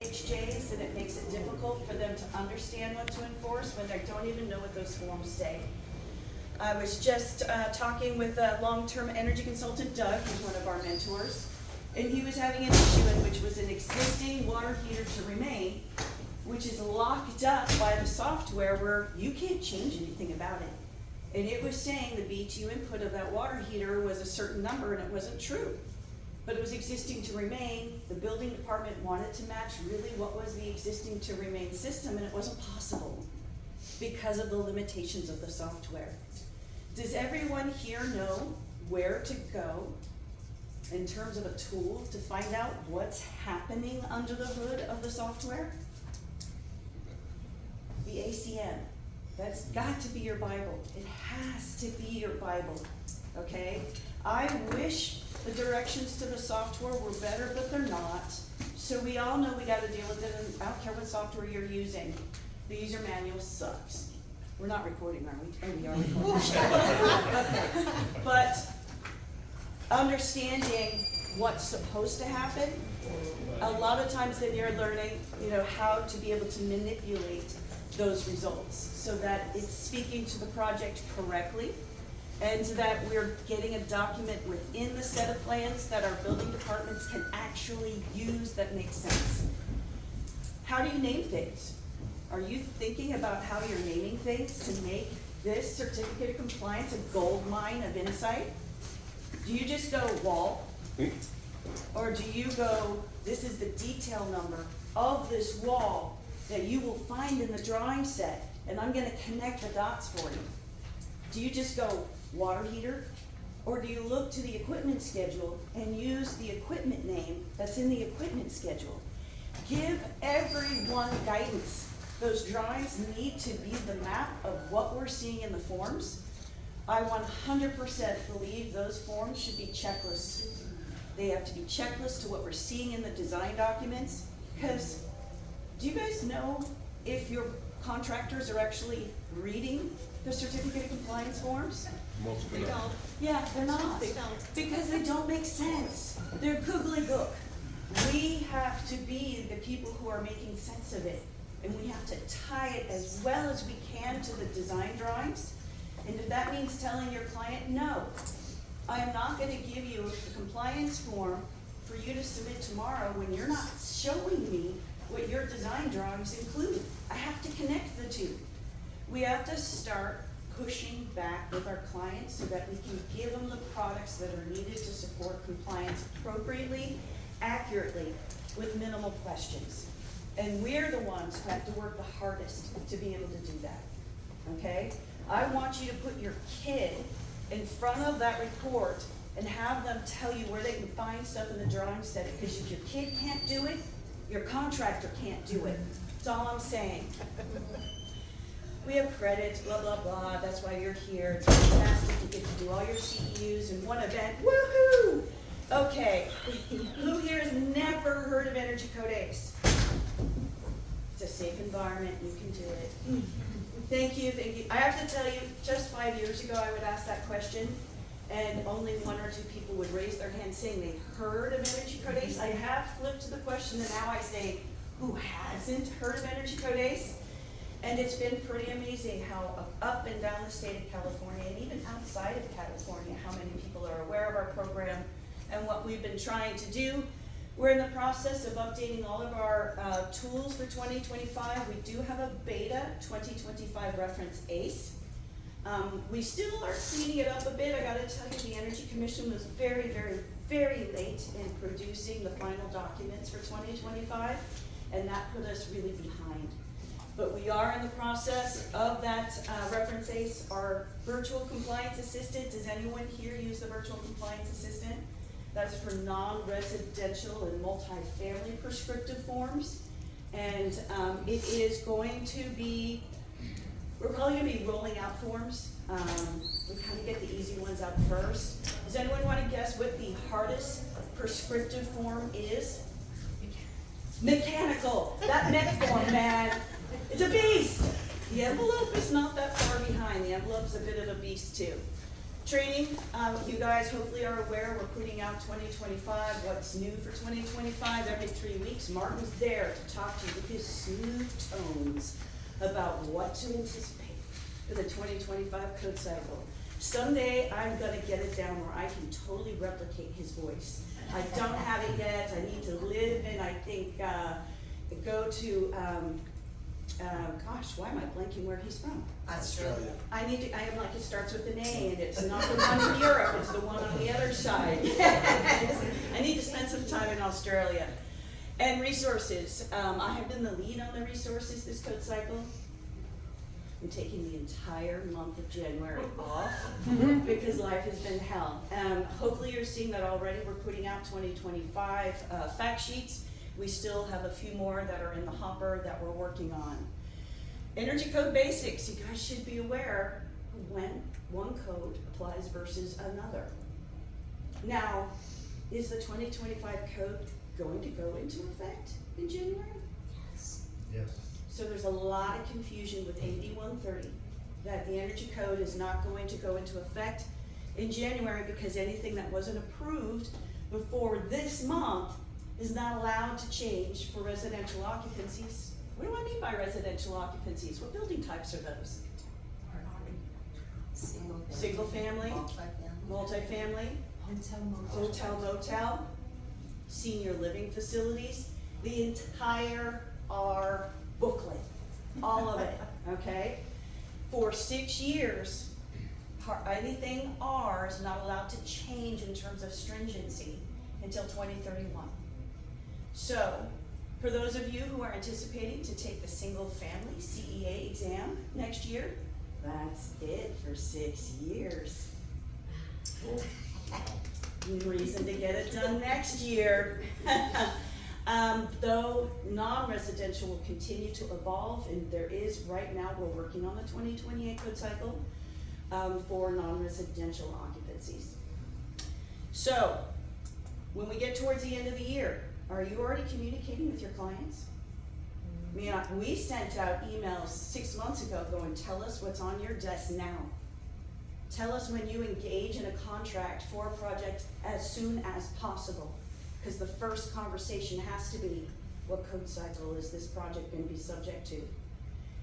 HJs, and it makes it difficult for them to understand what to enforce when they don't even know what those forms say. I was just talking with a long-term energy consultant, Doug, who's one of our mentors, and he was having an issue in which was an existing water heater to remain, which is locked up by the software where you can't change anything about it. And it was saying the BTU input of that water heater was a certain number, and it wasn't true. But it was existing to remain. The building department wanted to match really what was the existing to remain system, and it wasn't possible because of the limitations of the software. Does everyone here know where to go in terms of a tool to find out what's happening under the hood of the software? The ACM. That's got to be your Bible. It has to be your Bible, okay? I wish the directions to the software were better, but they're not. So we all know we gotta deal with it, and I don't care what software you're using. The user manual sucks. We're not recording, are we? Oh, we are recording. Okay. But understanding what's supposed to happen, a lot of times then you're learning, how to be able to manipulate those results so that it's speaking to the project correctly, and that we're getting a document within the set of plans that our building departments can actually use that makes sense. How do you name things? Are you thinking about how you're naming things to make this certificate of compliance a gold mine of insight? Do you just go wall? Or do you go, this is the detail number of this wall that you will find in the drawing set, and I'm gonna connect the dots for you? Do you just go water heater? Or do you look to the equipment schedule and use the equipment name that's in the equipment schedule? Give everyone guidance. Those drawings need to be the map of what we're seeing in the forms. I 100% believe those forms should be checklists. They have to be checklists to what we're seeing in the design documents, because do you guys know if your contractors are actually reading the certificate of compliance forms? Most They don't. Yeah, they're not. They don't. Because they don't make sense. They're googly-gook. We have to be the people who are making sense of it. And we have to tie it as well as we can to the design drawings. And if that means telling your client, no, I am not gonna give you a compliance form for you to submit tomorrow when you're not showing me what your design drawings include. I have to connect the two. We have to start pushing back with our clients so that we can give them the products that are needed to support compliance appropriately, accurately, with minimal questions. And we're the ones who have to work the hardest to be able to do that, okay? I want you to put your kid in front of that report and have them tell you where they can find stuff in the drawing set, because if your kid can't do it, your contractor can't do it. That's all I'm saying. We have credits, blah, blah, blah, that's why you're here. It's fantastic, you get to do all your CEUs in one event, woohoo! Okay, who here has never heard of Energy Code ACE? It's a safe environment, you can do it. Thank you, thank you. I have to tell you, just 5 years ago, I would ask that question, and only 1 or 2 people would raise their hand saying they heard of Energy Code ACE. I have flipped the question, and now I say, who hasn't heard of Energy Code ACE? And it's been pretty amazing how up and down the state of California, and even outside of California, how many people are aware of our program and what we've been trying to do. We're in the process of updating all of our tools for 2025. We do have a beta 2025 reference ACE. We still are cleaning it up a bit. I gotta tell you, the Energy Commission was very, very, very late in producing the final documents for 2025, and that put us really behind. But we are in the process of that reference ACE. Our virtual compliance assistant, does anyone here use the virtual compliance assistant? That's for non-residential and multifamily prescriptive forms. And it is going to be, we're probably gonna be rolling out forms. We kind of get the easy ones out first. Does anyone want to guess what the hardest prescriptive form is? Mechanical. That mech form, man. It's a beast. The envelope is not that far behind. The envelope's a bit of a beast too. Training, you guys hopefully are aware, we're putting out 2025, what's new for 2025 every 3 weeks. Martin's there to talk to you with his smooth tones about what to anticipate for the 2025 code cycle. Someday I'm gonna get it down where I can totally replicate his voice. I don't have it yet. I need to live in, I think, go to, gosh, why am I blanking where he's from? Australia. I am like, it starts with an A, and it's not the one in Europe, it's the one on the other side. I need to spend some time in Australia. And resources, I have been the lead on the resources this code cycle. I'm taking the entire month of January off because life has been hell. Hopefully you're seeing that already. We're putting out 2025 fact sheets. We still have a few more that are in the hopper that we're working on. Energy code basics, you guys should be aware when one code applies versus another. Now, is the 2025 code going to go into effect in January? Yes. So there's a lot of confusion with AB 130, that the energy code is not going to go into effect in January because anything that wasn't approved before this month is not allowed to change for residential occupancies. What do I mean by residential occupancies? What building types are those? Single family, multifamily, hotel, motel, senior living facilities, the entire R booklet, all of it, okay? For 6 years, anything R is not allowed to change in terms of stringency until 2031. So, for those of you who are anticipating to take the single family CEA exam next year, that's it for 6 years. Reason to get it done next year. Though non-residential will continue to evolve, and there is, right now, we're working on the 2028 code cycle for non-residential occupancies. So, when we get towards the end of the year, are you already communicating with your clients? I mean, we sent out emails 6 months ago going, tell us what's on your desk now. Tell us when you engage in a contract for a project as soon as possible. Because the first conversation has to be, what code cycle is this project going to be subject to?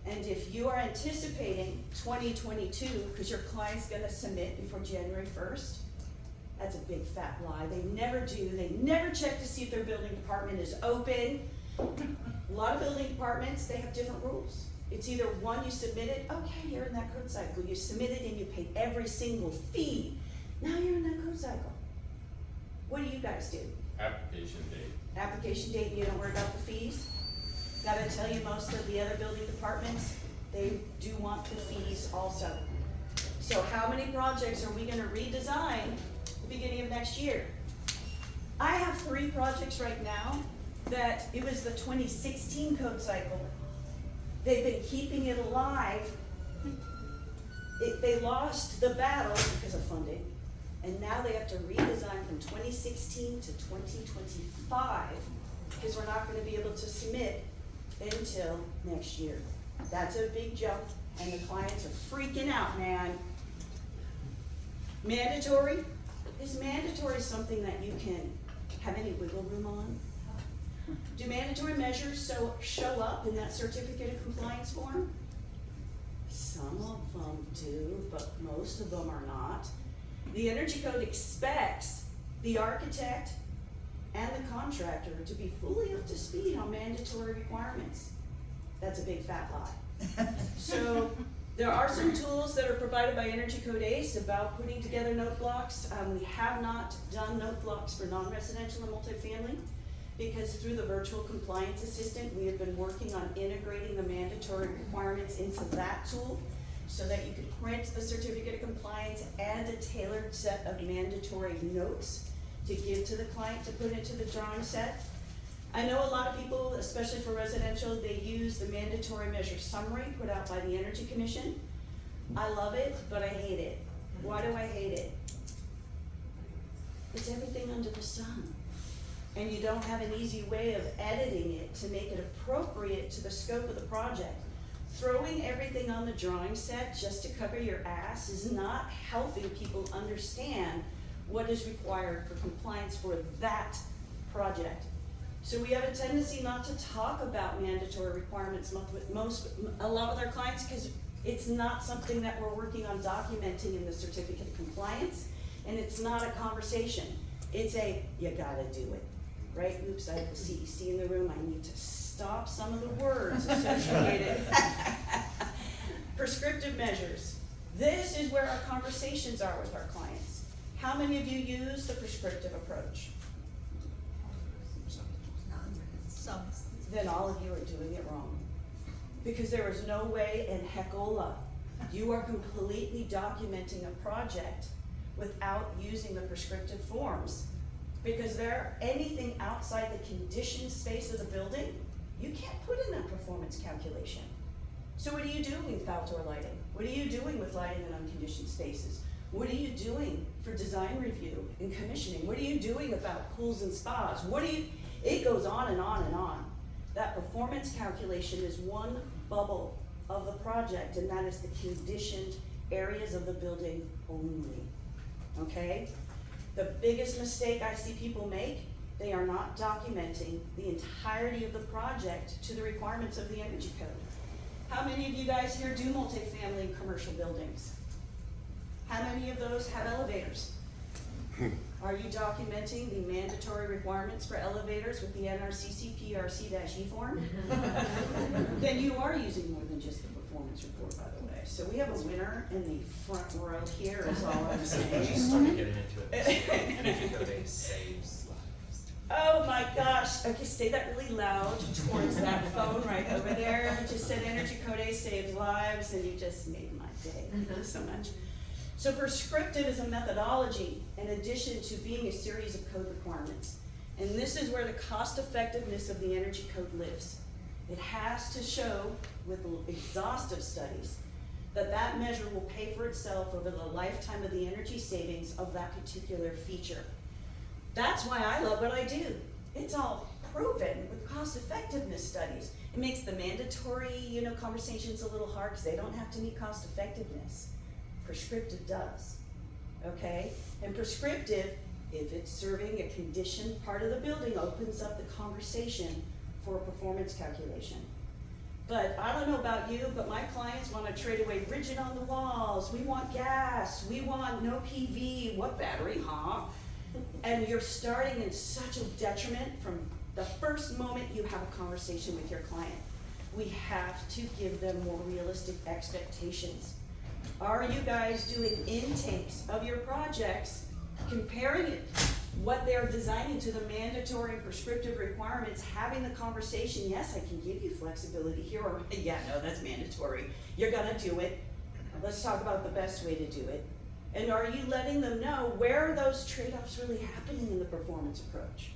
And if you are anticipating 2022, because your client's going to submit before January 1st, that's a big fat lie. They never do. They never check to see if their building department is open. A lot of building departments, they have different rules. It's either one, you submitted, okay, you're in that code cycle. You submitted and you paid every single fee. Now you're in that code cycle. What do you guys do? Application date. Application date, and you don't worry about the fees? Gotta tell you, most of the other building departments, they do want the fees also. So how many projects are we gonna redesign the beginning of next year? I have 3 projects right now that it was the 2016 code cycle. They've been keeping it alive. They lost the battle because of funding. And now they have to redesign from 2016 to 2025 because we're not going to be able to submit until next year. That's a big jump, and the clients are freaking out, man. Mandatory? Is mandatory something that you can have any wiggle room on? Do mandatory measures show up in that certificate of compliance form? Some of them do, but most of them are not. The Energy Code expects the architect and the contractor to be fully up to speed on mandatory requirements. That's a big fat lie. So there are some tools that are provided by Energy Code ACE about putting together note blocks. We have not done note blocks for non-residential and multifamily because through the virtual compliance assistant, we have been working on integrating the mandatory requirements into that tool so that you could print the certificate of compliance and a tailored set of mandatory notes to give to the client to put into the drawing set. I know a lot of people, especially for residential, they use the mandatory measure summary put out by the Energy Commission. I love it, but I hate it. Why do I hate it? It's everything under the sun. And you don't have an easy way of editing it to make it appropriate to the scope of the project. throwing everything on the drawing set just to cover your ass is not helping people understand what is required for compliance for that project. So we have a tendency not to talk about mandatory requirements a lot with our clients, because it's not something that we're working on documenting in the certificate of compliance, and it's not a conversation. It's a, you gotta do it, right? Oops, I have the CEC in the room, I need to stop some of the words associated. Prescriptive measures. This is where our conversations are with our clients. How many of you use the prescriptive approach? Some. Then all of you are doing it wrong. Because there is no way in heckola you are completely documenting a project without using the prescriptive forms. Because anything outside the conditioned space of the building, you can't put in that performance calculation. So what are you doing with outdoor lighting? What are you doing with lighting in unconditioned spaces? What are you doing for design review and commissioning? What are you doing about pools and spas? It goes on and on and on. That performance calculation is one bubble of the project, and that is the conditioned areas of the building only, okay? The biggest mistake I see people make, they are not documenting the entirety of the project to the requirements of the energy code. How many of you guys here do multifamily commercial buildings? How many of those have elevators? Are you documenting the mandatory requirements for elevators with the NRCC PRC-E form? Then you are using more than just the performance report, by the way. So we have a winner in the front row here is all I'm saying. Just started getting into it. Energy coding saves lives. Oh my gosh, okay, say that really loud towards that phone right over there. You just said Energy Code A saves lives, and you just made my day. Thank you so much. So prescriptive is a methodology in addition to being a series of code requirements. And this is where the cost effectiveness of the energy code lives. It has to show with exhaustive studies that that measure will pay for itself over the lifetime of the energy savings of that particular feature. That's why I love what I do. It's all proven with cost effectiveness studies. It makes the mandatory, conversations a little hard because they don't have to meet cost effectiveness. Prescriptive does, okay? And prescriptive, if it's serving a conditioned part of the building, opens up the conversation for a performance calculation. But I don't know about you, but my clients want to trade away rigid on the walls. We want gas, we want no PV, what battery, huh? And you're starting in such a detriment from the first moment you have a conversation with your client. We have to give them more realistic expectations. Are you guys doing intakes of your projects, comparing it, what they're designing to the mandatory and prescriptive requirements, having the conversation, yes, I can give you flexibility here, or yeah, no, that's mandatory. You're gonna do it. Let's talk about the best way to do it. And are you letting them know where are those trade-offs really happening in the performance approach?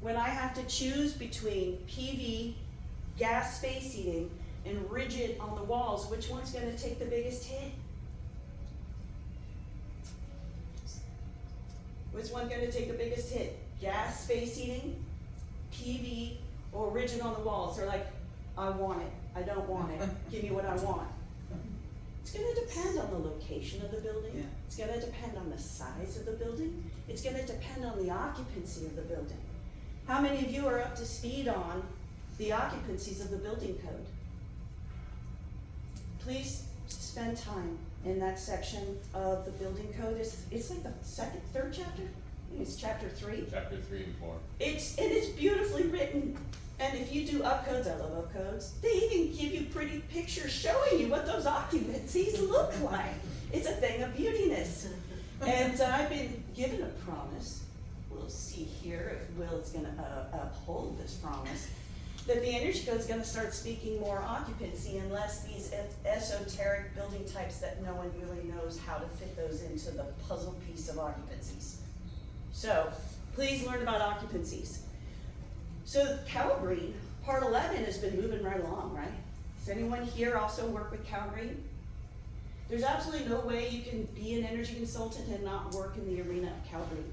When I have to choose between PV, gas space heating, and rigid on the walls, which one's gonna take the biggest hit? Which one's gonna take the biggest hit? Gas space heating, PV, or rigid on the walls? They're like, I want it, I don't want it, give me what I want. It's gonna depend on the location of the building. Yeah. It's gonna depend on the size of the building. It's gonna depend on the occupancy of the building. How many of you are up to speed on the occupancies of the building code? Please spend time in that section of the building code. It's like the third chapter? I think it's chapter 3. Chapter 3 and 4. It's beautifully written. And if you do upcodes, I love upcodes, they even give you pretty pictures showing you what those occupancies look like. It's a thing of beautiness. And I've been given a promise, we'll see here if Will is gonna uphold this promise, that the energy code is gonna start speaking more occupancy and less these esoteric building types that no one really knows how to fit those into the puzzle piece of occupancies. So, please learn about occupancies. So CalGreen, part 11 has been moving right along, right? Does anyone here also work with CalGreen? There's absolutely no way you can be an energy consultant and not work in the arena of CalGreen.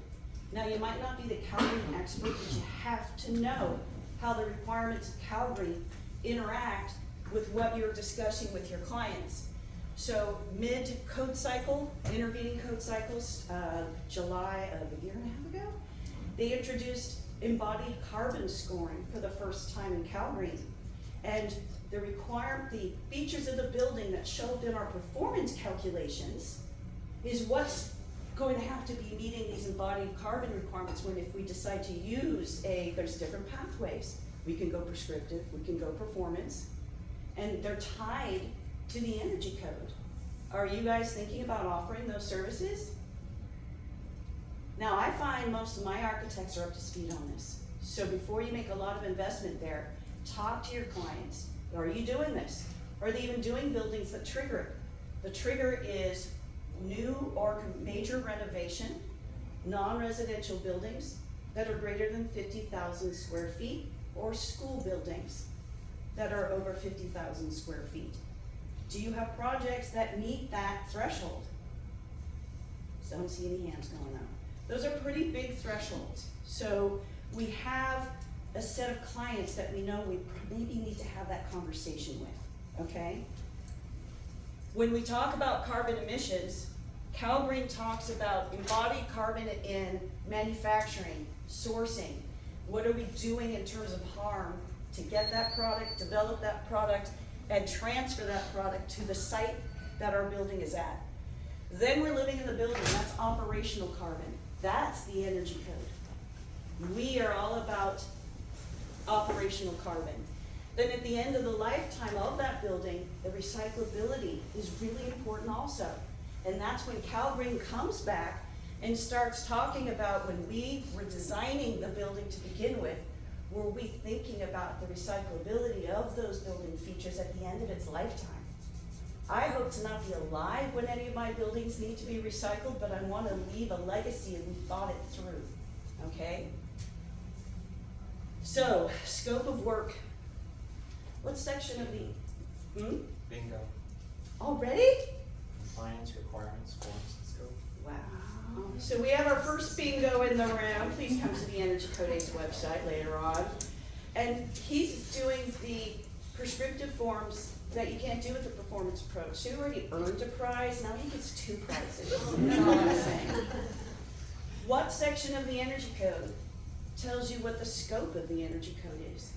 Now you might not be the CalGreen expert, but you have to know how the requirements of CalGreen interact with what you're discussing with your clients. So mid-code cycle, intervening code cycles, July of a year and a half ago, they introduced embodied carbon scoring for the first time in Calgary. And the features of the building that show up in our performance calculations is what's going to have to be meeting these embodied carbon requirements when if we decide to use there's different pathways. We can go prescriptive, we can go performance, and they're tied to the energy code. Are you guys thinking about offering those services? Now, I find most of my architects are up to speed on this. So before you make a lot of investment there, talk to your clients. Are you doing this? Are they even doing buildings that trigger it? The trigger is new or major renovation, non-residential buildings that are greater than 50,000 square feet, or school buildings that are over 50,000 square feet. Do you have projects that meet that threshold? Don't see any hands going up. Those are pretty big thresholds. So we have a set of clients that we know we maybe need to have that conversation with, okay? When we talk about carbon emissions, Calgreen talks about embodied carbon in manufacturing, sourcing. What are we doing in terms of harm to get that product, develop that product, and transfer that product to the site that our building is at? Then we're living in the building, that's operational carbon. That's the energy code. We are all about operational carbon. Then at the end of the lifetime of that building, the recyclability is really important also. And that's when Calgreen comes back and starts talking about when we were designing the building to begin with, were we thinking about the recyclability of those building features at the end of its lifetime? I hope to not be alive when any of my buildings need to be recycled, but I want to leave a legacy and we thought it through, okay? So, scope of work. What section of the, Bingo. already? Compliance, requirements, forms, and scope. Wow. So we have our first bingo in the round. Please come to the Energy Code 8's website later on. And he's doing the prescriptive forms that you can't do with the performance approach. So he already earned a prize, now he gets 2 prizes. That's all I'm saying. What section of the Energy Code tells you what the scope of the Energy Code is?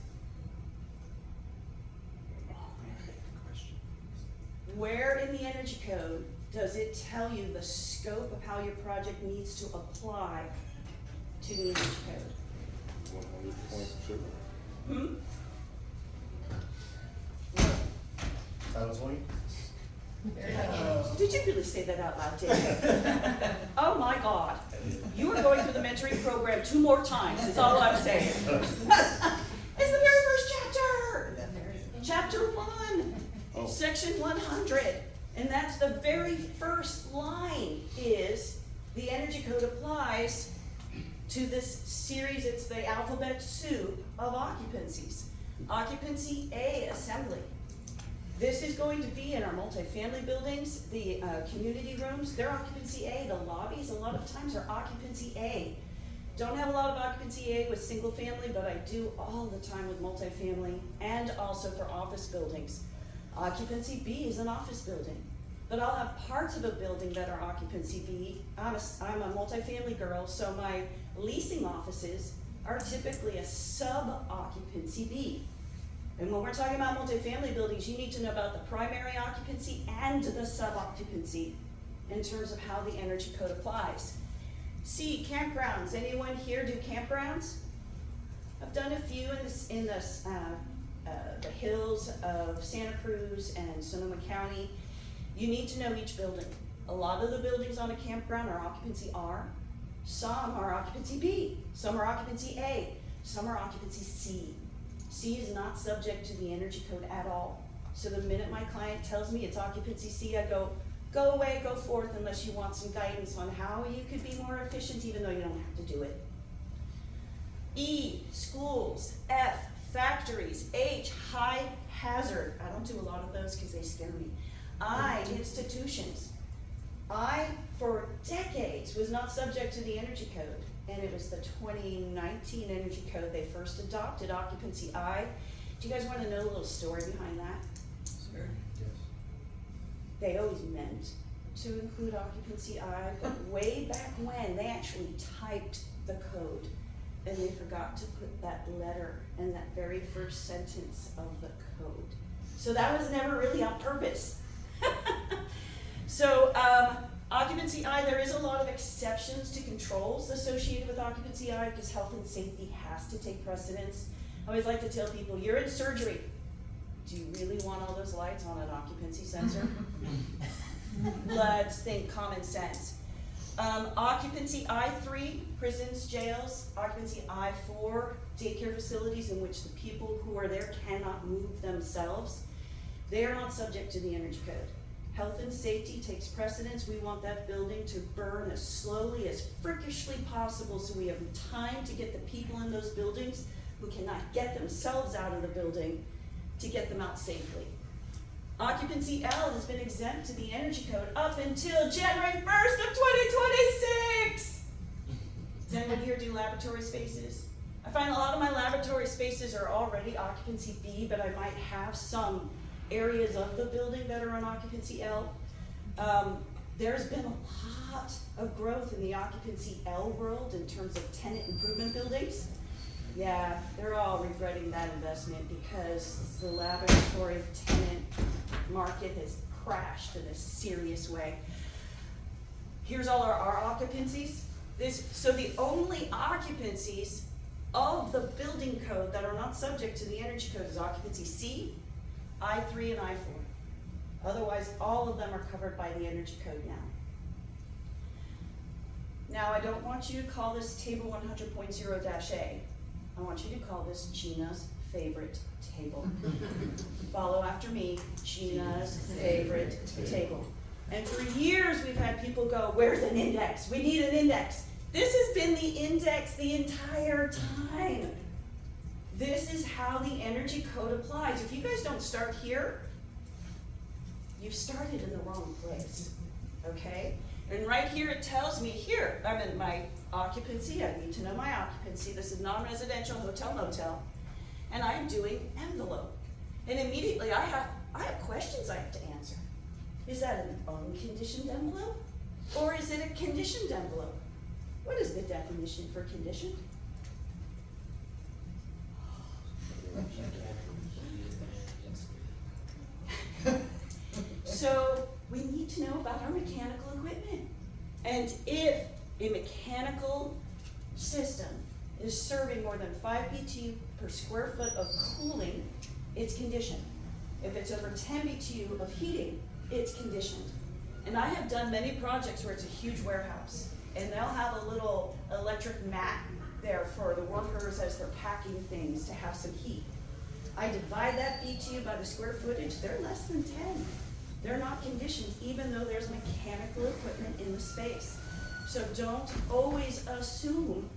Where in the Energy Code does it tell you the scope of how your project needs to apply to the Energy Code? 100.2. Title 20? Did you really say that out loud, David? Oh my God. You are going through the mentoring program 2 more times, is all I'm saying. It's the very first chapter. Chapter 1, section 100. And that's the very first line is the Energy Code applies to this series. It's the alphabet soup of occupancies. Occupancy A, assembly. This is going to be in our multifamily buildings, the community rooms, they're occupancy A. The lobbies, a lot of times, are occupancy A. Don't have a lot of occupancy A with single family, but I do all the time with multifamily and also for office buildings. Occupancy B is an office building, but I'll have parts of a building that are occupancy B. I'm a multifamily girl, so my leasing offices are typically a sub-occupancy B. And when we're talking about multifamily buildings, you need to know about the primary occupancy and the sub-occupancy in terms of how the Energy Code applies. C, campgrounds. Anyone here do campgrounds? I've done a few in the hills of Santa Cruz and Sonoma County. You need to know each building. A lot of the buildings on a campground are occupancy R. Some are occupancy B. Some are occupancy A. Some are occupancy C. C is not subject to the Energy Code at all. So the minute my client tells me it's occupancy C, I go away, go forth, unless you want some guidance on how you could be more efficient, even though you don't have to do it. E, schools. F, factories. H, high hazard. I don't do a lot of those because they scare me. I, institutions. I, for decades, was not subject to the Energy Code. And it was the 2019 Energy Code they first adopted occupancy I. Do you guys want to know a little story behind that? Sure. Yes. They always meant to include occupancy I, but way back when, they actually typed the code and they forgot to put that letter in that very first sentence of the code. So that was never really on purpose. So, occupancy I, there is a lot of exceptions to controls associated with occupancy I because health and safety has to take precedence. I always like to tell people, you're in surgery. Do you really want all those lights on an occupancy sensor? Let's think common sense. Occupancy I3, prisons, jails. Occupancy I4, daycare facilities in which the people who are there cannot move themselves. They are not subject to the energy code. Health and safety takes precedence. We want that building to burn as slowly as freakishly possible so we have time to get the people in those buildings who cannot get themselves out of the building to get them out safely. Occupancy L has been exempt to the energy code up until January 1st of 2026. Does anyone here do laboratory spaces? I find a lot of my laboratory spaces are already occupancy B, but I might have some areas of the building that are on occupancy L. There's been a lot of growth in the occupancy L world in terms of tenant improvement buildings. Yeah, they're all regretting that investment because the laboratory tenant market has crashed in a serious way. Here's all our occupancies. So the only occupancies of the building code that are not subject to the energy code is occupancy C, I3, and I4. Otherwise, all of them are covered by the energy code now. Now, I don't want you to call this table 100.0-A. I want you to call this Gina's favorite table. Follow after me, Gina's favorite table. And for years we've had people go, where's an index? We need an index. This has been the index the entire time. This is how the energy code applies. If you guys don't start here, you've started in the wrong place, okay? And right here it tells me, here, I'm in my occupancy, I need to know my occupancy. This is non-residential, hotel, motel. And I'm doing envelope. And immediately I have questions I have to answer. Is that an unconditioned envelope? Or is it a conditioned envelope? What is the definition for conditioned? So we need to know about our mechanical equipment. And if a mechanical system is serving more than 5 BTU per square foot of cooling, it's conditioned. If it's over 10 BTU of heating, it's conditioned. And I have done many projects where it's a huge warehouse, and they'll have a little electric mat there for the workers as they're packing things to have some heat. I divide that BTU by the square footage, they're less than 10. They're not conditioned, even though there's mechanical equipment in the space. So don't always assume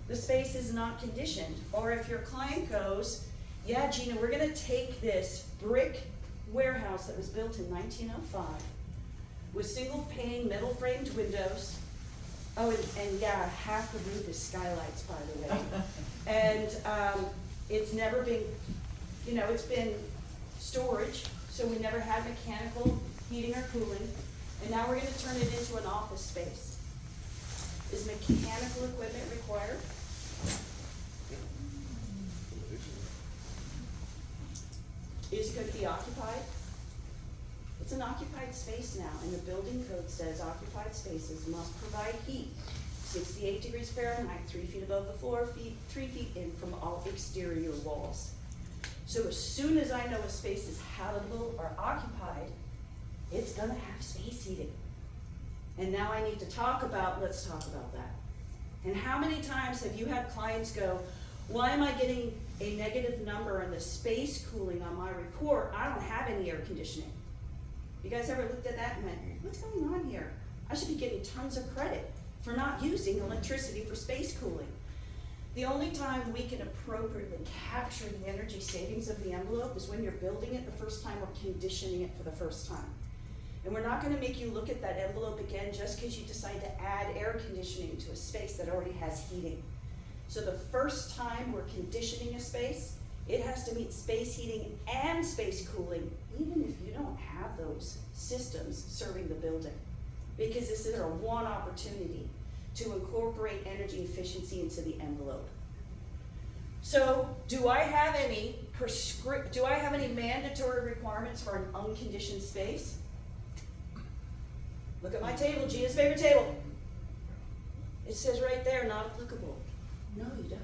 the space is not conditioned. Or if your client goes, yeah, Gina, we're gonna take this brick warehouse that was built in 1905 with single pane, metal framed windows. Oh, and yeah, half the roof is skylights, by the way. And it's never been, it's been storage, so we never had mechanical heating or cooling. And now we're gonna turn it into an office space. Is mechanical equipment required? Is it going to be occupied? It's an occupied space now, and the building code says occupied spaces must provide heat 68 degrees Fahrenheit, 3 feet above the floor, 3 feet in from all exterior walls. So as soon as I know a space is habitable or occupied, it's gonna have space heating. And now I need to let's talk about that. And how many times have you had clients go, why am I getting a negative number on the space cooling on my report? I don't have any air conditioning. You guys ever looked at that and went, what's going on here? I should be getting tons of credit for not using electricity for space cooling. The only time we can appropriately capture the energy savings of the envelope is when you're building it the first time or conditioning it for the first time. And we're not gonna make you look at that envelope again just because you decide to add air conditioning to a space that already has heating. So the first time we're conditioning a space, It has to meet space heating and space cooling, even if you don't have those systems serving the building. Because this is our one opportunity to incorporate energy efficiency into the envelope. So, do I have any mandatory requirements for an unconditioned space? Look at my table, Gina's favorite table. It says right there, not applicable. No, you don't.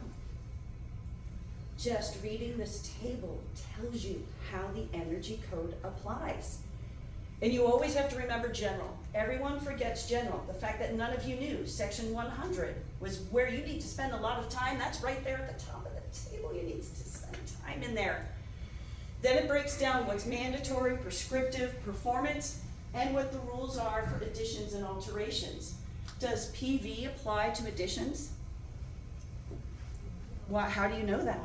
Just reading this table tells you how the energy code applies. And you always have to remember general. Everyone forgets general. The fact that none of you knew section 100 was where you need to spend a lot of time. That's right there at the top of the table. You need to spend time in there. Then it breaks down what's mandatory, prescriptive, performance, and what the rules are for additions and alterations. Does PV apply to additions? How do you know that?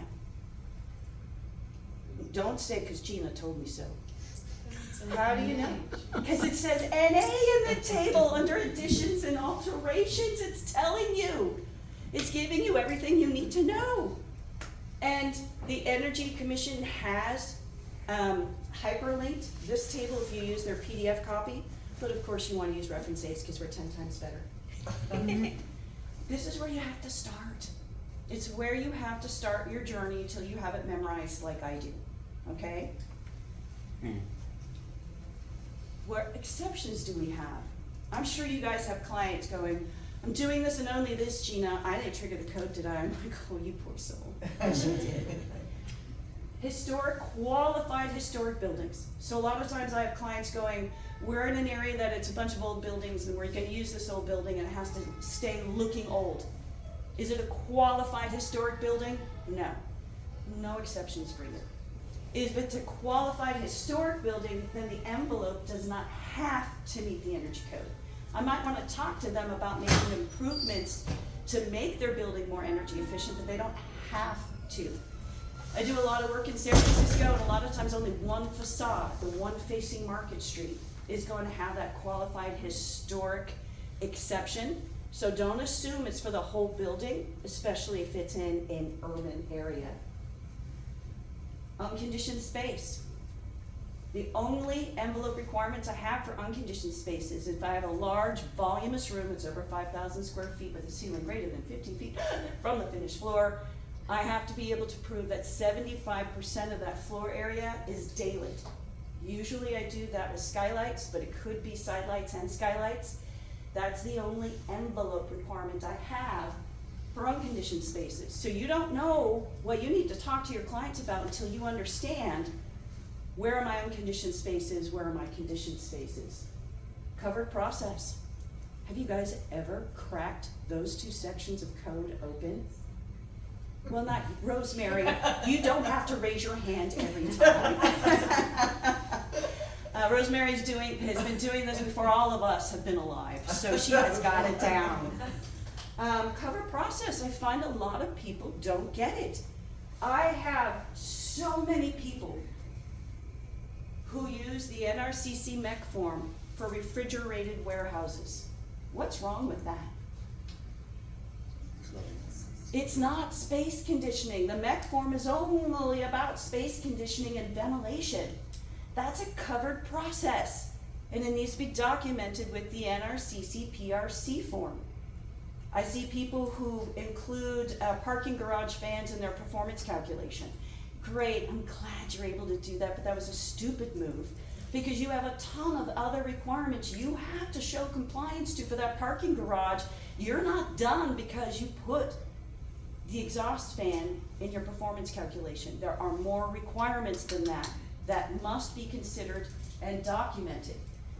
Don't say because Gina told me so. How do you know? Because it says NA in the table under additions and alterations. It's telling you. It's giving you everything you need to know. And the Energy Commission has hyperlinked this table if you use their PDF copy. But of course you want to use reference A's because we're 10 times better. This is where you have to start. It's where you have to start your journey until you have it memorized like I do. Okay? What exceptions do we have? I'm sure you guys have clients going, I'm doing this and only this, Gina. I didn't trigger the code, did I? I'm like, oh, you poor soul. Yes, you did. Qualified historic buildings. So a lot of times I have clients going, we're in an area that it's a bunch of old buildings and we're going to use this old building and it has to stay looking old. Is it a qualified historic building? No. No exceptions for you. If it's a qualified historic building, then the envelope does not have to meet the energy code. I might want to talk to them about making improvements to make their building more energy efficient, but they don't have to. I do a lot of work in San Francisco, and a lot of times only one facade, the one facing Market Street, is going to have that qualified historic exception. So don't assume it's for the whole building, especially if it's in an urban area. Unconditioned space. The only envelope requirements I have for unconditioned spaces is if I have a large voluminous room that's over 5,000 square feet with a ceiling greater than 15 feet from the finished floor, I have to be able to prove that 75% of that floor area is daylit. Usually I do that with skylights, but it could be sidelights and skylights. That's the only envelope requirement I have for unconditioned spaces. So you don't know what you need to talk to your clients about until you understand where are my unconditioned spaces, where are my conditioned spaces. Covered process. Have you guys ever cracked those two sections of code open? Well, not Rosemary. You don't have to raise your hand every time. Rosemary has been doing this before all of us have been alive, so she has got it down. Cover process, I find a lot of people don't get it. I have so many people who use the NRCC MEC form for refrigerated warehouses. What's wrong with that? It's not space conditioning. The MEC form is only about space conditioning and ventilation. That's a covered process, and it needs to be documented with the NRCC PRC form. I see people who include parking garage fans in their performance calculation. Great, I'm glad you're able to do that, but that was a stupid move because you have a ton of other requirements you have to show compliance to for that parking garage. You're not done because you put the exhaust fan in your performance calculation. There are more requirements than that that must be considered and documented.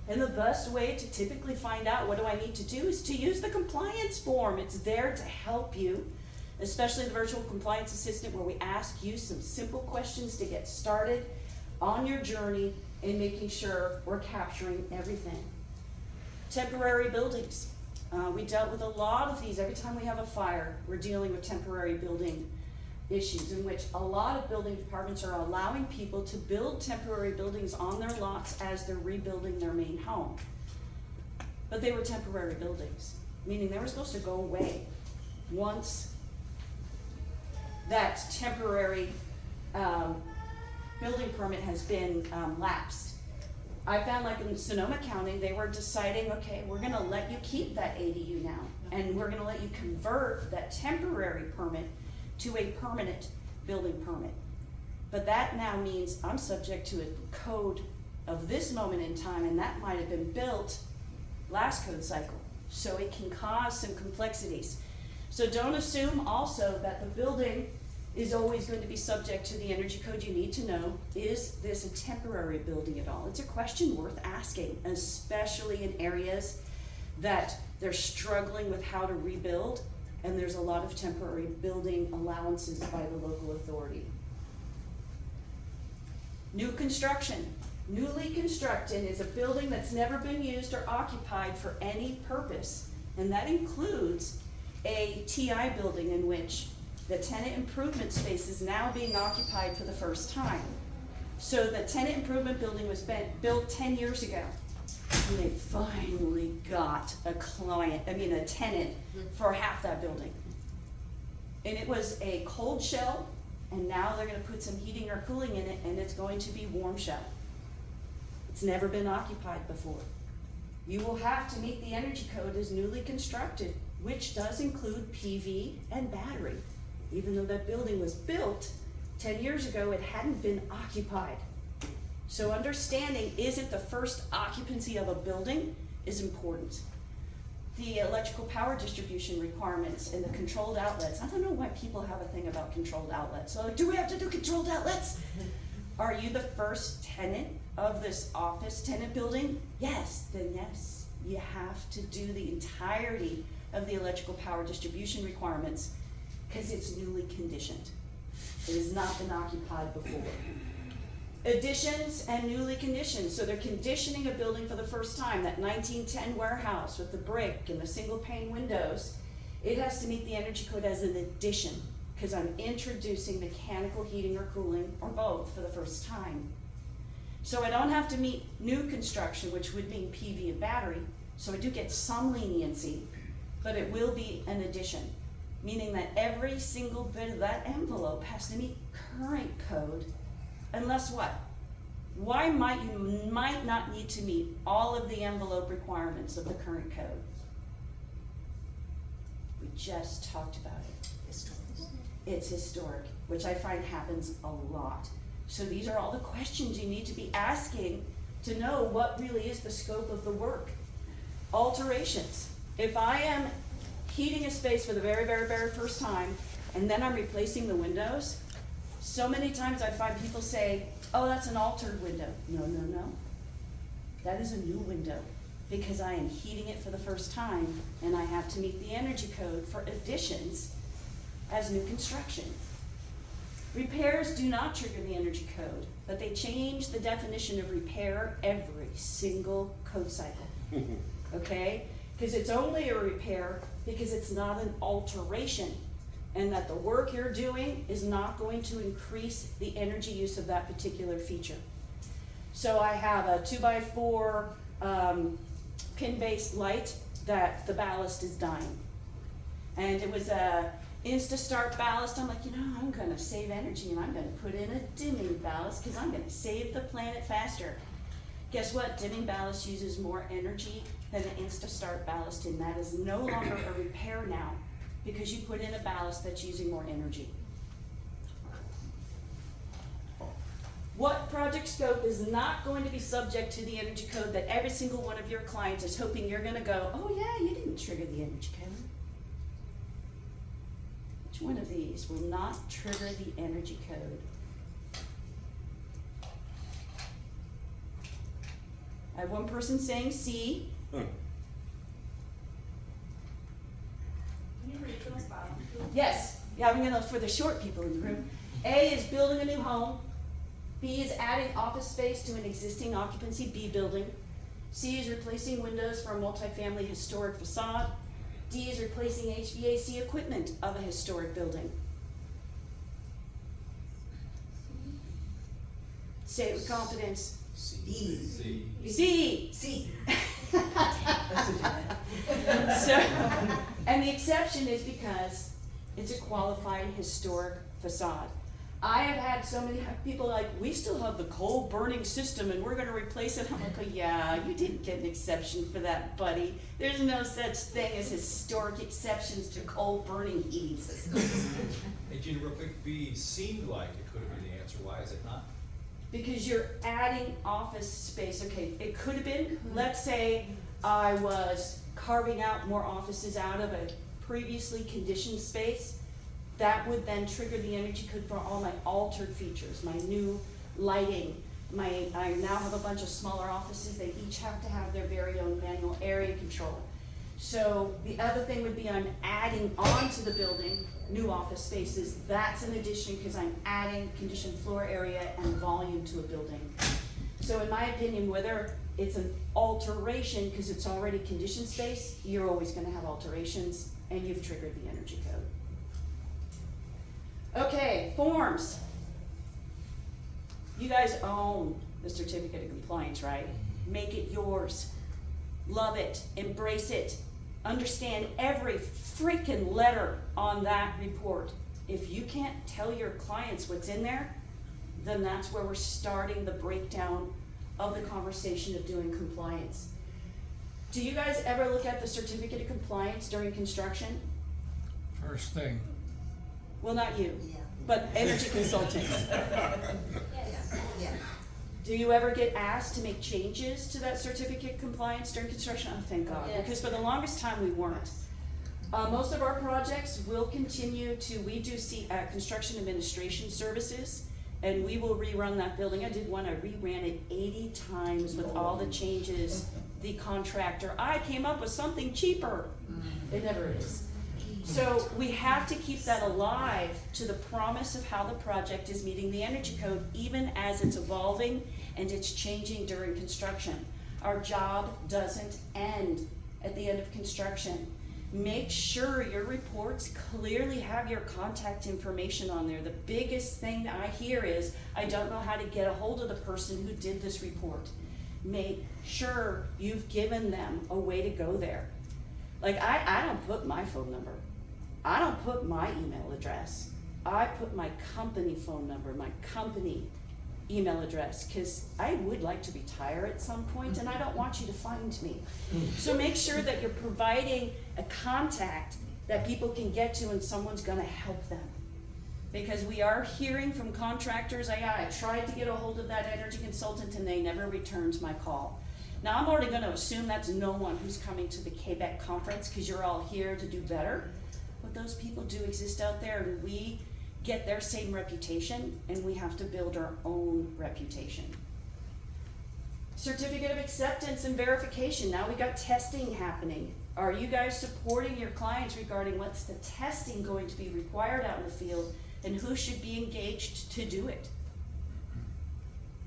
And the best way to typically find out what do I need to do is to use the compliance form. It's there to help you, especially the virtual compliance assistant, where we ask you some simple questions to get started on your journey in making sure we're capturing everything. Temporary buildings. We dealt with a lot of these. Every time we have a fire, we're dealing with temporary building issues in which a lot of building departments are allowing people to build temporary buildings on their lots as they're rebuilding their main home. But they were temporary buildings, meaning they were supposed to go away once that temporary building permit has been lapsed. I found like in Sonoma County, they were deciding, okay, we're gonna let you keep that ADU now, and we're gonna let you convert that temporary permit to a permanent building permit. But that now means I'm subject to a code of this moment in time, and that might have been built last code cycle. So it can cause some complexities. So don't assume also that the building is always going to be subject to the energy code. You need to know, is this a temporary building at all? It's a question worth asking, especially in areas that they're struggling with how to rebuild, and there's a lot of temporary building allowances by the local authority. New construction. Newly constructed is a building that's never been used or occupied for any purpose, and that includes a TI building in which the tenant improvement space is now being occupied for the first time. So the tenant improvement building was built 10 years ago, and they finally got a tenant for half that building. And it was a cold shell, and now they're gonna put some heating or cooling in it, and it's going to be warm shell. It's never been occupied before. You will have to meet the energy code as newly constructed, which does include PV and battery. Even though that building was built 10 years ago, it hadn't been occupied. So understanding isn't the first occupancy of a building is important. The electrical power distribution requirements and the controlled outlets. I don't know why people have a thing about controlled outlets. So like, do we have to do controlled outlets? Are you the first tenant of this office tenant building? Yes, then yes. You have to do the entirety of the electrical power distribution requirements because it's newly conditioned. It has not been occupied before. Additions and newly conditioned. So they're conditioning a building for the first time, that 1910 warehouse with the brick and the single pane windows. It has to meet the energy code as an addition because I'm introducing mechanical heating or cooling or both for the first time. So I don't have to meet new construction, which would mean PV and battery. So I do get some leniency, but it will be an addition, meaning that every single bit of that envelope has to meet current code, unless what? Why might you might not need to meet all of the envelope requirements of the current code? We just talked about it. It's historic, which I find happens a lot. So these are all the questions you need to be asking to know what really is the scope of the work. Alterations. If I am heating a space for the very, very, very first time, and then I'm replacing the windows, so many times I find people say, oh, that's an altered window. No, no, no. That is a new window because I am heating it for the first time, and I have to meet the energy code for additions as new construction. Repairs do not trigger the energy code, but they change the definition of repair every single code cycle, okay? Because it's only a repair because it's not an alteration, and that the work you're doing is not going to increase the energy use of that particular feature. So I have a 2x4 pin-based light that the ballast is dying. And it was a Insta-start ballast. I'm like, I'm gonna save energy and I'm gonna put in a dimming ballast because I'm gonna save the planet faster. Guess what? Dimming ballast uses more energy than the Insta-start ballast, and that is no longer a repair now because you put in a ballast that's using more energy. What project scope is not going to be subject to the energy code that every single one of your clients is hoping you're gonna go, oh yeah, you didn't trigger the energy code? Which one of these will not trigger the energy code? I have one person saying C. Yes, yeah, I'm gonna, for the short people in the room. A is building a new home. B is adding office space to an existing occupancy B building. C is replacing windows for a multifamily historic facade. D is replacing HVAC equipment of a historic building. Say it with confidence. C. C. So, and the exception is because it's a qualified historic facade. I have had so many people like, we still have the coal burning system and we're gonna replace it. I'm like, oh yeah, you didn't get an exception for that, buddy. There's no such thing as historic exceptions to coal burning heating systems. Hey Gina, real quick, B seemed like it could have been the answer, why is it not? Because you're adding office space. Okay, it could have been, let's say I was carving out more offices out of a previously conditioned space. That would then trigger the energy code for all my altered features, my new lighting. I now have a bunch of smaller offices. They each have to have their very own manual area controller. So the other thing would be I'm adding on to the building new office spaces. That's an addition because I'm adding conditioned floor area and volume to a building. So in my opinion, whether it's an alteration because it's already conditioned space, you're always going to have alterations and you've triggered the energy code. Okay, forms. You guys own the certificate of compliance, right? Make it yours. Love it, embrace it. Understand every freaking letter on that report. If you can't tell your clients what's in there, then that's where we're starting the breakdown of the conversation of doing compliance. Do you guys ever look at the certificate of compliance during construction? First thing. Well, not you, Yeah. but energy consultants. Yeah. Do you ever get asked to make changes to that certificate of compliance during construction? Oh, thank God, Yes. because for the longest time we weren't. Most of our projects will continue to, we do see construction administration services, and we will rerun that building. I did one, I reran it 80 times with all the changes. The contractor, I came up with something cheaper. It never is. So we have to keep that alive to the promise of how the project is meeting the energy code, even as it's evolving and it's changing during construction. Our job doesn't end at the end of construction. Make sure your reports clearly have your contact information on there. The biggest thing I hear is, I don't know how to get a hold of the person who did this report. Make sure you've given them a way to go there. Like, I don't put my phone number. I don't put my email address. I put my company phone number, my company email address, because I would like to retire at some point and I don't want you to find me. So make sure that you're providing a contact that people can get to and someone's gonna help them. Because we are hearing from contractors, I tried to get a hold of that energy consultant and they never returned my call. Now I'm already gonna assume that's no one who's coming to the KBEC conference because you're all here to do better. But those people do exist out there and we get their same reputation and we have to build our own reputation. Certificate of acceptance and verification. Now we got testing happening. Are you guys supporting your clients regarding what's the testing going to be required out in the field and who should be engaged to do it?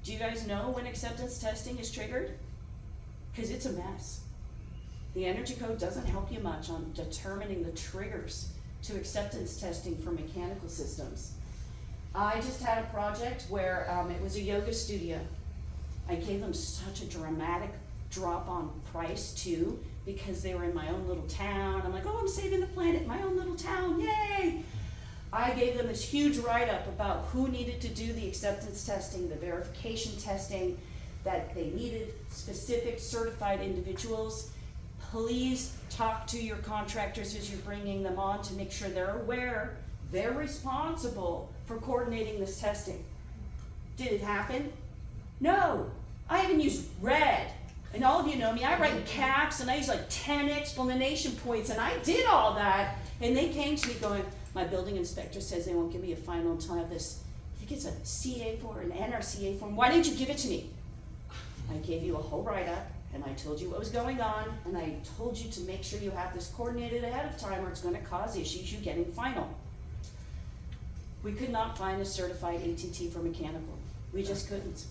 Do you guys know when acceptance testing is triggered? Because it's a mess. The energy code doesn't help you much on determining the triggers to acceptance testing for mechanical systems. I just had a project where it was a yoga studio. I gave them such a dramatic drop on price too, because they were in my own little town. I'm like, oh, I'm saving the planet in my own little town, yay! I gave them this huge write-up about who needed to do the acceptance testing, the verification testing, that they needed specific certified individuals. Please talk to your contractors as you're bringing them on to make sure they're aware they're responsible for coordinating this testing. Did it happen? No. I even used red. And all of you know me, I write in caps and I use like 10 explanation points and I did all that. And they came to me going, my building inspector says they won't give me a final until I have this, I think it's a CA form, an NRCA form. Why didn't you give it to me? I gave you a whole write-up and I told you what was going on and I told you to make sure you have this coordinated ahead of time or it's going to cause issues you getting final. We could not find a certified ATT for mechanical. We just couldn't.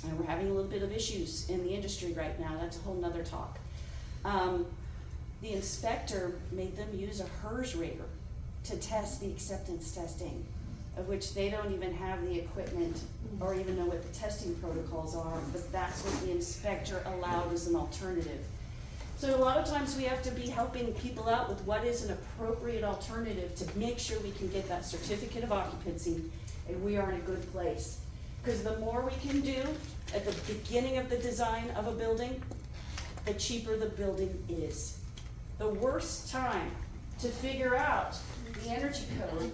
And we're having a little bit of issues in the industry right now. That's a whole nother talk. The inspector made them use a HERS rater to test the acceptance testing, of which they don't even have the equipment or even know what the testing protocols are, but that's what the inspector allowed as an alternative. So a lot of times we have to be helping people out with what is an appropriate alternative to make sure we can get that certificate of occupancy and we are in a good place. Because the more we can do at the beginning of the design of a building, the cheaper the building is. The worst time to figure out the energy code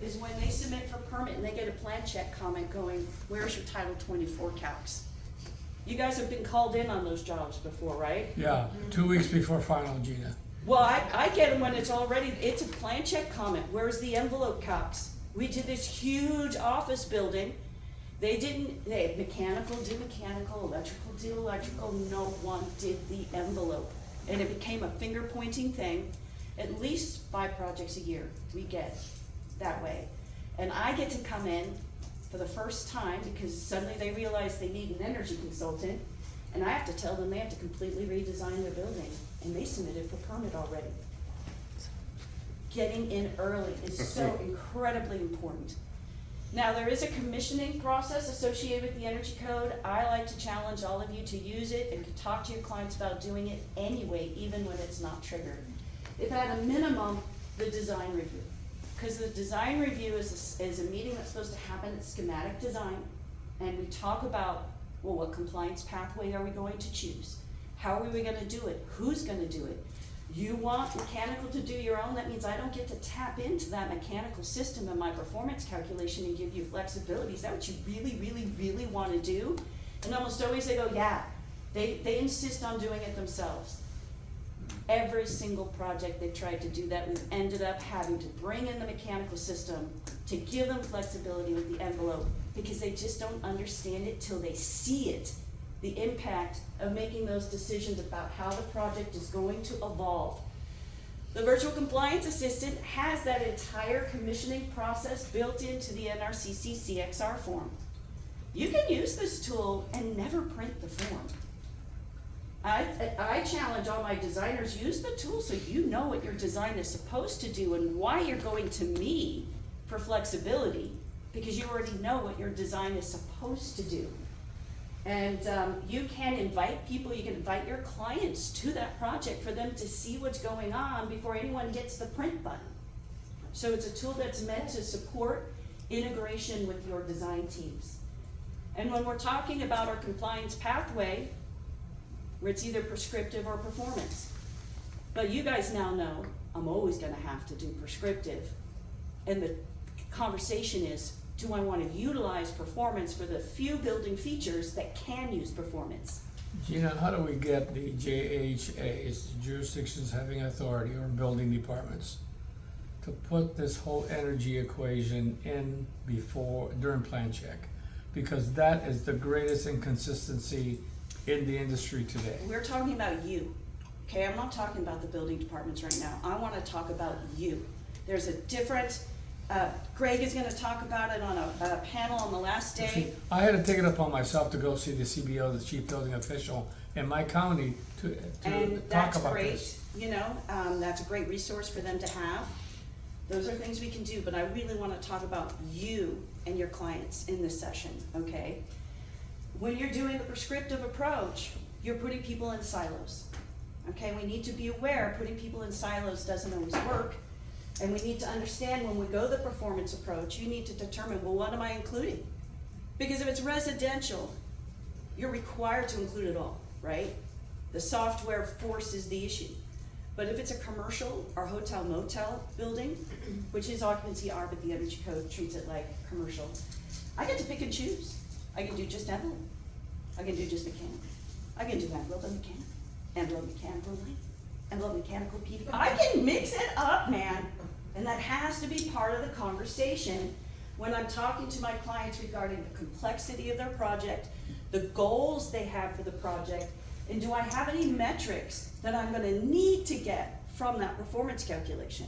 is when they submit for permit and they get a plan check comment going, where's your Title 24 calcs? You guys have been called in on those jobs before, right? Yeah, 2 weeks before final, Gina. Well, I get them when it's already, it's a plan check comment, where's the envelope calcs? We did this huge office building, they had mechanical, do mechanical, electrical, do electrical, no one did the envelope. And it became a finger pointing thing, at least 5 projects a year we get that way. And I get to come in for the first time because suddenly they realize they need an energy consultant, and I have to tell them they have to completely redesign their building, and they submitted for permit already. Getting in early is so incredibly important. Now, there is a commissioning process associated with the energy code. I like to challenge all of you to use it and to talk to your clients about doing it anyway, even when it's not triggered. If at a minimum, the design review. Because the design review is a meeting that's supposed to happen at schematic design, and we talk about, well, what compliance pathway are we going to choose? How are we gonna do it? Who's gonna do it? You want mechanical to do your own, that means I don't get to tap into that mechanical system in my performance calculation and give you flexibility. Is that what you really, really, really wanna do? And almost always they go, yeah. They insist on doing it themselves. Every single project they've tried to do that, we've ended up having to bring in the mechanical system to give them flexibility with the envelope, because they just don't understand it till they see it, the impact of making those decisions about how the project is going to evolve. The virtual compliance assistant has that entire commissioning process built into the NRCC CXR form. You can use this tool and never print the form. I challenge all my designers, use the tool so you know what your design is supposed to do and why you're going to me for flexibility, because you already know what your design is supposed to do. And you can invite people, you can invite your clients to that project for them to see what's going on before anyone hits the print button. So it's a tool that's meant to support integration with your design teams. And when we're talking about our compliance pathway, where it's either prescriptive or performance. But you guys now know I'm always gonna have to do prescriptive. And the conversation is, do I wanna utilize performance for the few building features that can use performance? Gina, how do we get the JHAs, jurisdictions having authority, or building departments, to put this whole energy equation in during plan check? Because that is the greatest inconsistency in the industry today. We're talking about you, okay? I'm not talking about the building departments right now. I wanna talk about you. There's a different, Greg is gonna talk about it on a panel on the last day. See, I had to take it upon myself to go see the CBO, the chief building official in my county, to And talk that's about great, this. you know, that's a great resource for them to have. Those are things we can do, but I really wanna talk about you and your clients in this session, okay? When you're doing the prescriptive approach, you're putting people in silos. Okay, we need to be aware putting people in silos doesn't always work. And we need to understand when we go the performance approach, you need to determine, well, what am I including? Because if it's residential, you're required to include it all, right? The software forces the issue. But if it's a commercial or hotel motel building, which is occupancy R, but the energy code treats it like commercial, I get to pick and choose. I can do just envelope. I can do just mechanical. I can do envelope and mechanical. Envelope mechanical light. Envelope mechanical PV. I can mix it up, man. And that has to be part of the conversation when I'm talking to my clients regarding the complexity of their project, the goals they have for the project, and do I have any metrics that I'm gonna need to get from that performance calculation.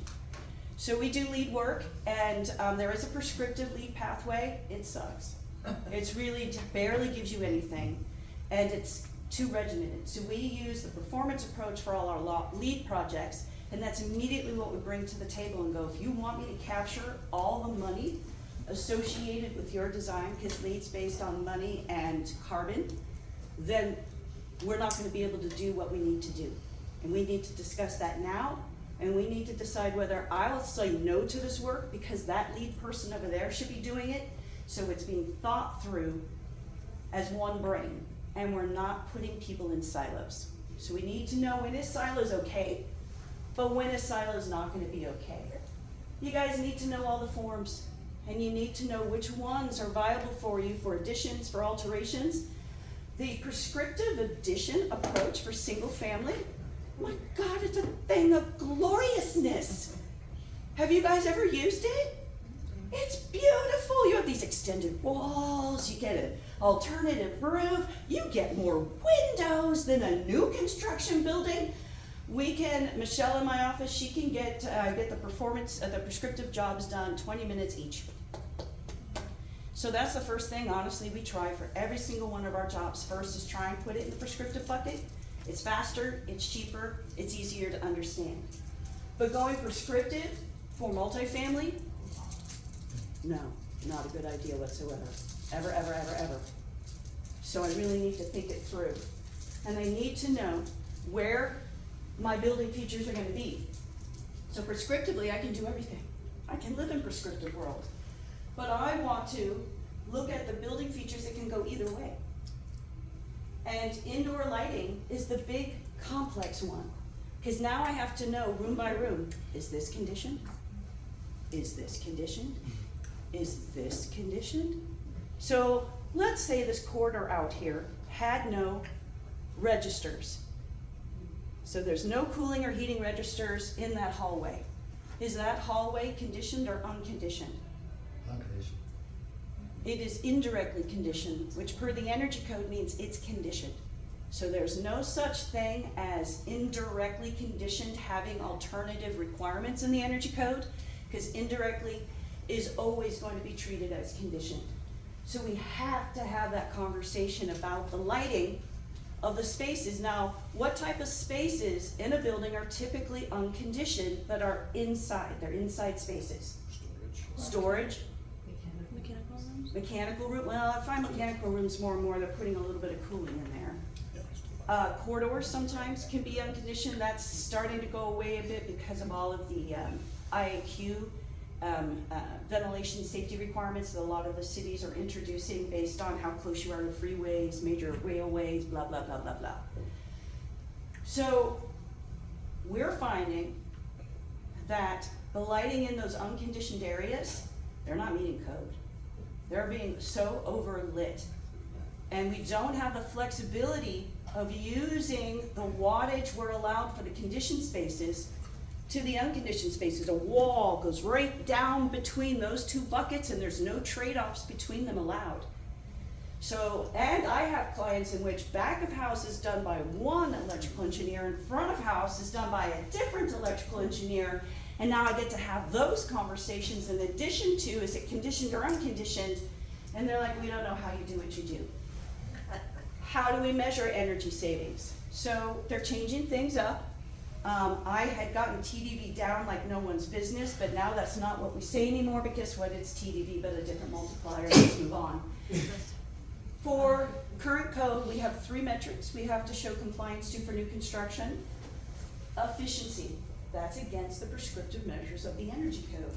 So we do lead work, and there is a prescriptive lead pathway. It sucks. It's really barely gives you anything, and it's too regimented. So we use the performance approach for all our lead projects, and that's immediately what we bring to the table and go, if you want me to capture all the money associated with your design, because lead's based on money and carbon, then we're not gonna be able to do what we need to do. And we need to discuss that now, and we need to decide whether I will say no to this work because that lead person over there should be doing it, So it's being thought through as one brain, and we're not putting people in silos. So we need to know when a silo is okay, but when a silo is not gonna be okay. You guys need to know all the forms, and you need to know which ones are viable for you for additions, for alterations. The prescriptive addition approach for single family, my God, it's a thing of gloriousness. Have you guys ever used it? It's beautiful. You have these extended walls, you get an alternative roof, you get more windows than a new construction building. Michelle in my office, she can get the the prescriptive jobs done 20 minutes each. So that's the first thing, honestly, we try for every single one of our jobs. First is try and put it in the prescriptive bucket. It's faster, it's cheaper, it's easier to understand. But going prescriptive for multifamily, no, not a good idea whatsoever. Ever, ever, ever, ever. So I really need to think it through. And I need to know where my building features are gonna be. So prescriptively, I can do everything. I can live in prescriptive world. But I want to look at the building features that can go either way. And indoor lighting is the big complex one. Because now I have to know room by room, is this conditioned? Is this conditioned? Is this conditioned? So let's say this corridor out here had no registers. So there's no cooling or heating registers in that hallway. Is that hallway conditioned or unconditioned? Unconditioned. It is indirectly conditioned, which per the energy code means it's conditioned. So there's no such thing as indirectly conditioned having alternative requirements in the energy code, because indirectly is always going to be treated as conditioned. So we have to have that conversation about the lighting of the spaces. Now, what type of spaces in a building are typically unconditioned but are inside? They're inside spaces. Storage. Mechanical room, well, I find mechanical rooms more and more, they're putting a little bit of cooling in there. Corridors sometimes can be unconditioned, that's starting to go away a bit because of all of the IAQ ventilation safety requirements that a lot of the cities are introducing based on how close you are to freeways, major railways, blah, blah, blah, blah, blah. So we're finding that the lighting in those unconditioned areas, they're not meeting code. They're being so overlit. And we don't have the flexibility of using the wattage we're allowed for the conditioned spaces to the unconditioned spaces. A wall goes right down between those two buckets and there's no trade-offs between them allowed. So, and I have clients in which back of house is done by one electrical engineer and front of house is done by a different electrical engineer. And now I get to have those conversations in addition to, is it conditioned or unconditioned? And they're like, we don't know how you do what you do. How do we measure energy savings? So they're changing things up. I had gotten TDV down like no one's business, but now that's not what we say anymore because what it's TDV but a different multiplier. Let's move on. For current code, we have 3 metrics we have to show compliance to for new construction. Efficiency. That's against the prescriptive measures of the energy code.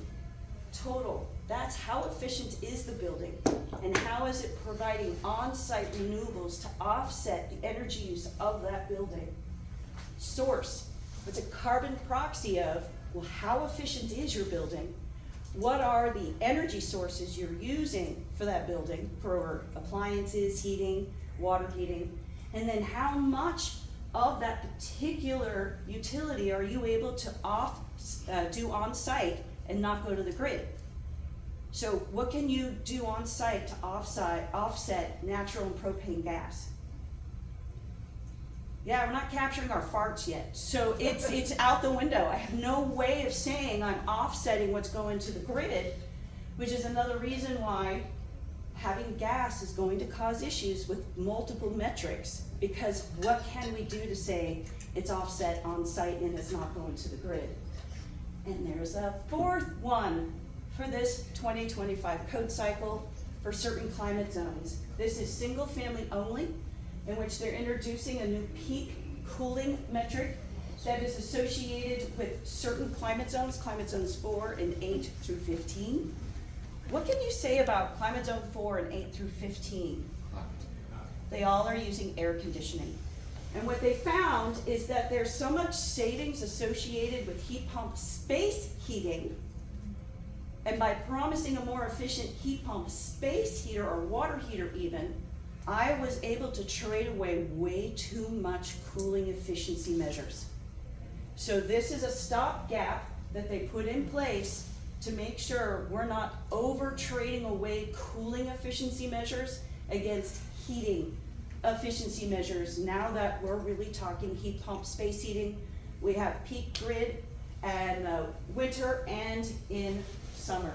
Total, that's how efficient is the building and how is it providing on-site renewables to offset the energy use of that building. Source, it's a carbon proxy of, well, how efficient is your building? What are the energy sources you're using for that building, for appliances, heating, water heating, and then how much of that particular utility are you able to do on site and not go to the grid? So what can you do on site to offset natural and propane gas? Yeah, we're not capturing our farts yet. So it's out the window. I have no way of saying I'm offsetting what's going to the grid, which is another reason why having gas is going to cause issues with multiple metrics, because what can we do to say it's offset on site and it's not going to the grid? And there's a 4th one for this 2025 code cycle for certain climate zones. This is single family only, in which they're introducing a new peak cooling metric that is associated with certain climate zones 4 and 8 through 15. What can you say about climate zone 4 and 8 through 15? They all are using air conditioning. And what they found is that there's so much savings associated with heat pump space heating. And by promising a more efficient heat pump space heater or water heater even, I was able to trade away way too much cooling efficiency measures. So this is a stopgap that they put in place to make sure we're not over trading away cooling efficiency measures against heating efficiency measures. Now that we're really talking heat pump space heating, we have peak grid and winter and in summer.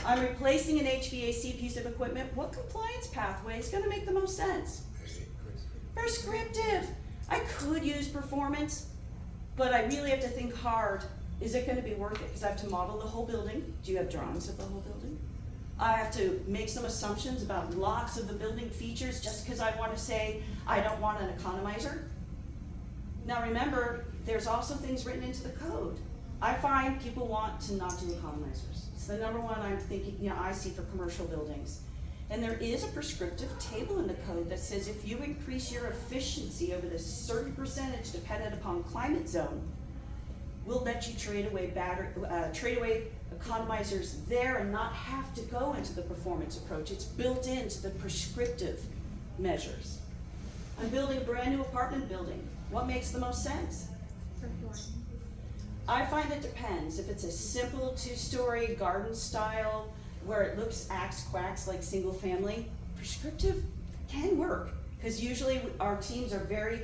I'm replacing an HVAC piece of equipment. What compliance pathway is gonna make the most sense? Prescriptive. I could use performance, but I really have to think hard. Is it gonna be worth it? Because I have to model the whole building. Do you have drawings of the whole building? I have to make some assumptions about lots of the building features just because I want to say I don't want an economizer. Now remember, there's also things written into the code. I find people want to not do economizers. It's the number one I'm thinking, I see for commercial buildings. And there is a prescriptive table in the code that says if you increase your efficiency over this certain percentage dependent upon climate zone, we'll let you trade away economizers there and not have to go into the performance approach. It's built into the prescriptive measures. I'm building a brand new apartment building. What makes the most sense? I find it depends. If it's a simple 2-story garden style where it looks quacks like single family, prescriptive can work because usually our teams are very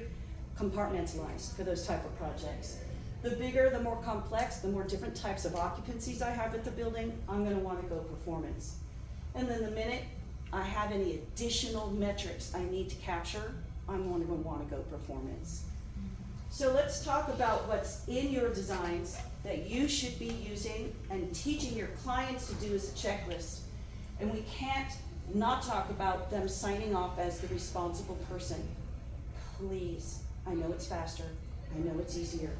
compartmentalized for those type of projects. The bigger, the more complex, the more different types of occupancies I have at the building, I'm gonna wanna go performance. And then the minute I have any additional metrics I need to capture, I'm gonna wanna go performance. So let's talk about what's in your designs that you should be using and teaching your clients to do as a checklist. And we can't not talk about them signing off as the responsible person. Please, I know it's faster, I know it's easier.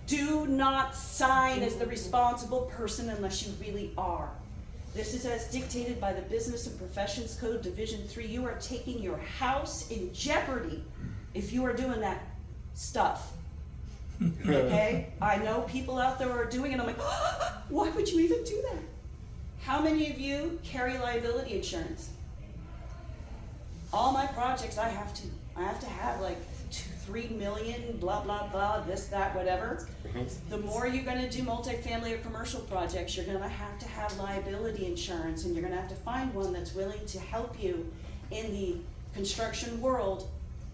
Do not sign as the responsible person unless you really are. This is as dictated by the Business and Professions Code Division 3. You are taking your house in jeopardy if you are doing that stuff. Okay? I know people out there are doing it. I'm like, oh, why would you even do that? How many of you carry liability insurance? All my projects I have to have like 2-3 million, blah, blah, blah, this, that, whatever. The more you're gonna do multifamily or commercial projects, you're gonna have liability insurance, and you're gonna have to find one that's willing to help you in the construction world.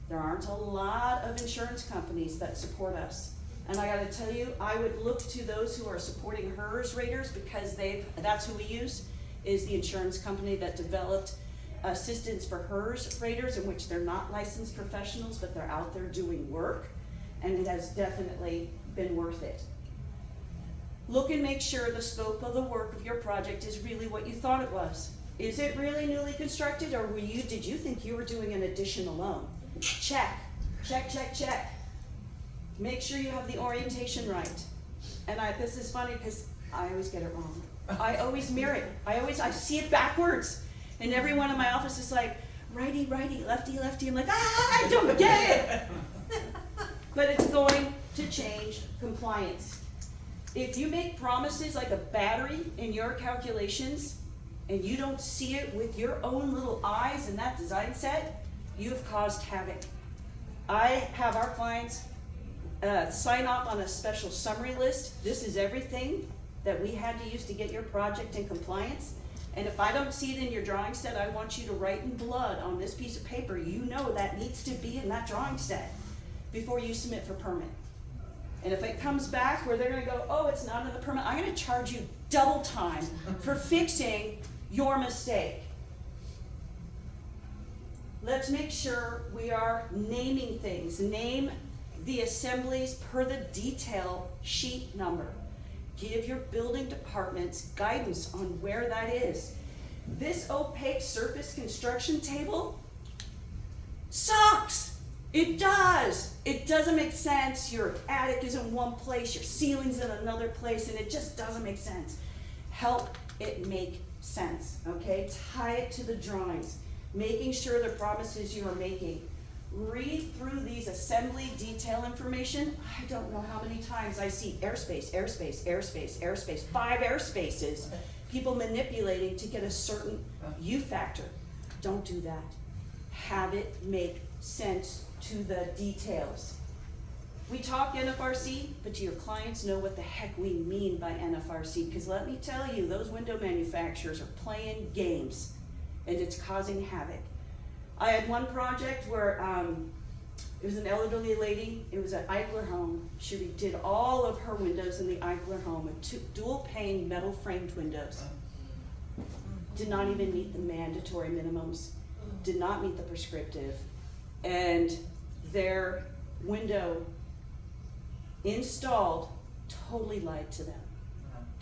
There aren't a lot of insurance companies that support us. And I gotta tell you, I would look to those who are supporting HERS raters because that's who we use, is the insurance company that developed assistance for HERS raters, in which they're not licensed professionals, but they're out there doing work, and it has definitely been worth it. Look and make sure the scope of the work of your project is really what you thought it was. Is it really newly constructed, or did you think you were doing an addition alone? Check, check, check, check. Make sure you have the orientation right. And this is funny because I always get it wrong. I always mirror it. I see it backwards. And everyone in my office is like, righty, righty, lefty, lefty. I'm like, I don't get it. But it's going to change compliance. If you make promises like a battery in your calculations and you don't see it with your own little eyes in that design set, you've caused havoc. I have our clients sign off on a special summary list. This is everything that we had to use to get your project in compliance. And if I don't see it in your drawing set, I want you to write in blood on this piece of paper, you know that needs to be in that drawing set before you submit for permit. And if it comes back where they're gonna go, oh, it's not in the permit, I'm gonna charge you double time for fixing your mistake. Let's make sure we are naming things. Name the assemblies per the detail sheet number. Give your building departments guidance on where that is. This opaque surface construction table sucks. It does. It doesn't make sense. Your attic is in one place, your ceiling's in another place, and it just doesn't make sense. Help it make sense, okay? Tie it to the drawings, making sure the promises you are making. Read through these assembly detail information. I don't know how many times I see airspace, airspace, airspace, airspace, 5 airspaces, people manipulating to get a certain U factor. Don't do that. Have it make sense to the details. We talk NFRC, but do your clients know what the heck we mean by NFRC? Because let me tell you, those window manufacturers are playing games, and it's causing havoc. I had one project where it was an elderly lady. It was an Eichler home. She redid all of her windows in the Eichler home with dual pane metal framed windows. Did not even meet the mandatory minimums. Did not meet the prescriptive. And their window installed totally lied to them.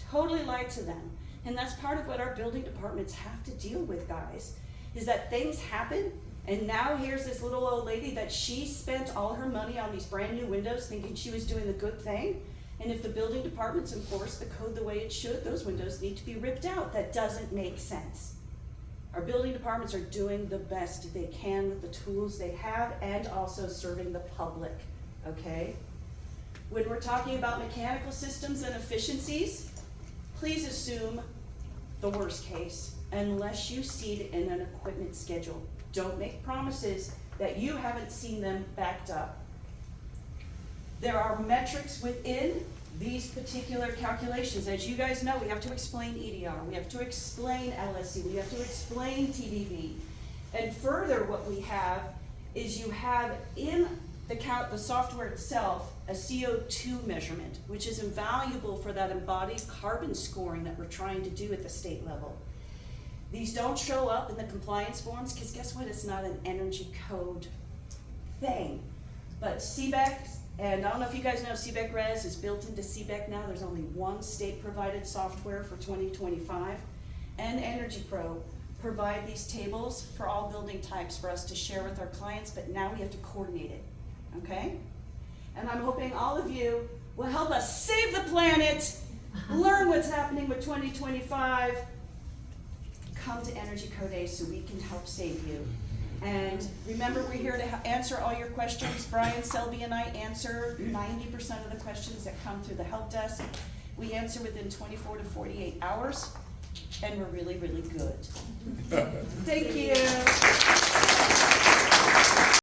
Totally lied to them. And that's part of what our building departments have to deal with, guys, is that things happen. And now here's this little old lady that she spent all her money on these brand new windows thinking she was doing the good thing. And if the building departments enforce the code the way it should, those windows need to be ripped out. That doesn't make sense. Our building departments are doing the best they can with the tools they have and also serving the public, okay? When we're talking about mechanical systems and efficiencies, please assume the worst case unless you see it in an equipment schedule. Don't make promises that you haven't seen them backed up. There are metrics within these particular calculations. As you guys know, we have to explain EDR, we have to explain LSC, we have to explain TDV. And further, what we have is you have in the software itself a CO2 measurement, which is invaluable for that embodied carbon scoring that we're trying to do at the state level. These don't show up in the compliance forms because guess what? It's not an energy code thing. But CBEC, and I don't know if you guys know, CBEC Res is built into CBEC now. There's only one state-provided software for 2025. And Energy Pro provide these tables for all building types for us to share with our clients, but now we have to coordinate it, okay? And I'm hoping all of you will help us save the planet, learn what's happening with 2025, come to Energy Code Days so we can help save you. And remember, we're here to answer all your questions. Brian, Selby, and I answer 90% of the questions that come through the help desk. We answer within 24 to 48 hours, and we're really, really good. Thank you.